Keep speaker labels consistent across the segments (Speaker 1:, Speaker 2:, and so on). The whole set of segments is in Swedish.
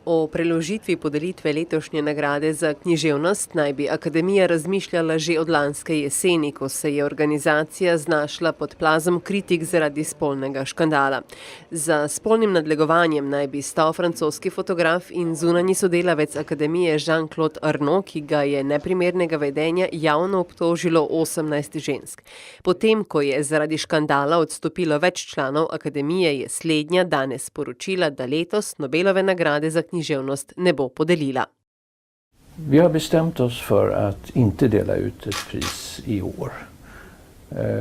Speaker 1: O preložitvi podelitve letošnje nagrade za književnost naj bi akademija razmišljala že od lanske jeseni, ko se je organizacija znašla pod plazom kritik zaradi spolnega škandala. Za spolnim nadlegovanjem naj bi stal francoski fotograf in zunanji sodelavec akademije Jean-Claude Arnault, ki ga je neprimernega vedenja javno obtožilo 18 žensk. Potem, ko je zaradi škandala odstopilo več članov akademije, je slednja danes sporočila, da letos Nobelove nagrade za književnost ne bo podelila.
Speaker 2: Vi har bestämt oss för att inte dela ut ett pris i år.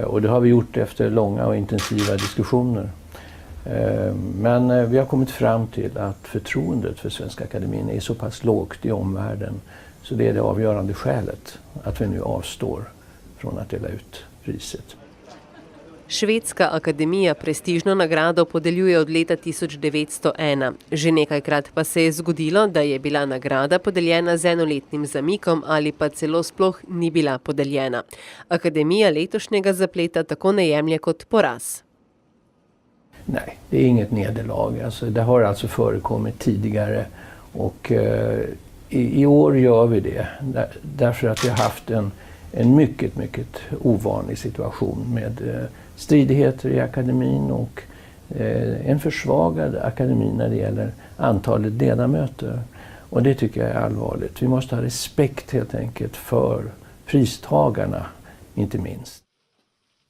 Speaker 2: Och det har vi gjort efter långa och intensiva diskussioner. Men vi har kommit fram till att förtroendet för Svenska Akademin är så pass lågt i omvärlden, så det är det avgörande skälet att vi nu avstår från att dela ut priset.
Speaker 1: Švedska akademija prestižno nagrado podeljuje od leta 1901. Že nekajkrat pa se je zgodilo, da je bila nagrada podeljena z enoletnim zamikom ali pa celo sploh ni bila podeljena. Akademija letošnjega zapleta tako ne jemlje kot poraz.
Speaker 2: Nej, det är inget nederlag. Det har alltså förekommit tidigare och i år gör vi det därför att vi har haft en mycket ovanlig situation med stridigheter i akademin och en försvagad akademi när det gäller antalet ledamöter. Och det tycker jag är allvarligt. Vi måste ha respekt helt enkelt för pristagarna, inte minst.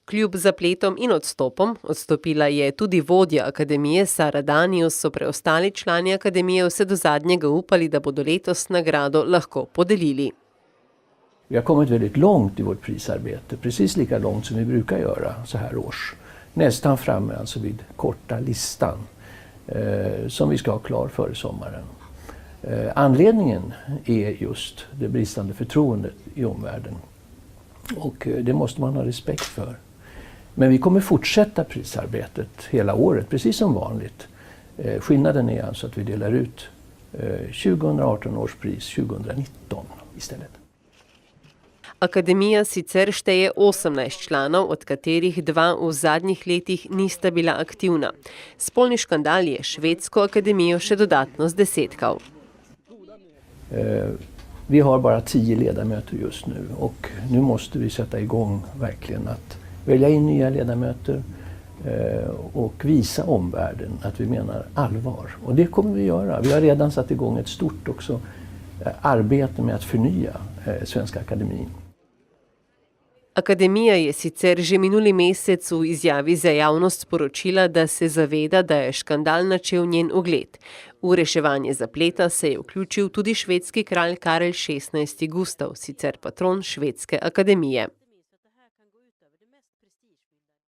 Speaker 1: Kljub zapletom in odstopom, odstopila je tudi vodja akademije Sara Danius, so preostali člani akademije vse do zadnjega upali, da bodo letos nagrado lahko podelili.
Speaker 2: Vi har kommit väldigt långt i vårt prisarbete, precis lika långt som vi brukar göra så här års. Nästan framme alltså vid korta listan som vi ska ha klar före sommaren. Anledningen är just det bristande förtroendet i omvärlden. Och det måste man ha respekt för. Men vi kommer fortsätta prisarbetet hela året, precis som vanligt. Skillnaden är alltså att vi delar ut 2018 års pris 2019 istället.
Speaker 1: Akademija sicer šteje 18 članov, od katerih 2 v zadnjih letih nista bila aktivna. Spolni škandal je švedsko akademijo še dodatno zdesetkal.
Speaker 2: Vi har bara 10 ledamöter just nu och nu måste vi sätta igång verkligen att välja in nya ledamöter och visa omvärlden att vi menar allvar. Och det kommer vi göra. Vi har redan satt igång ett stort också arbete med att förnya Svenska Akademin.
Speaker 1: Akademija je sicer že minuli mesec v izjavi za javnost sporočila, da se zaveda, da je škandal načel njen ugled. V reševanje zapleta se je vključil tudi švedski kralj Karel XVI. Gustav, sicer patron Švedske akademije.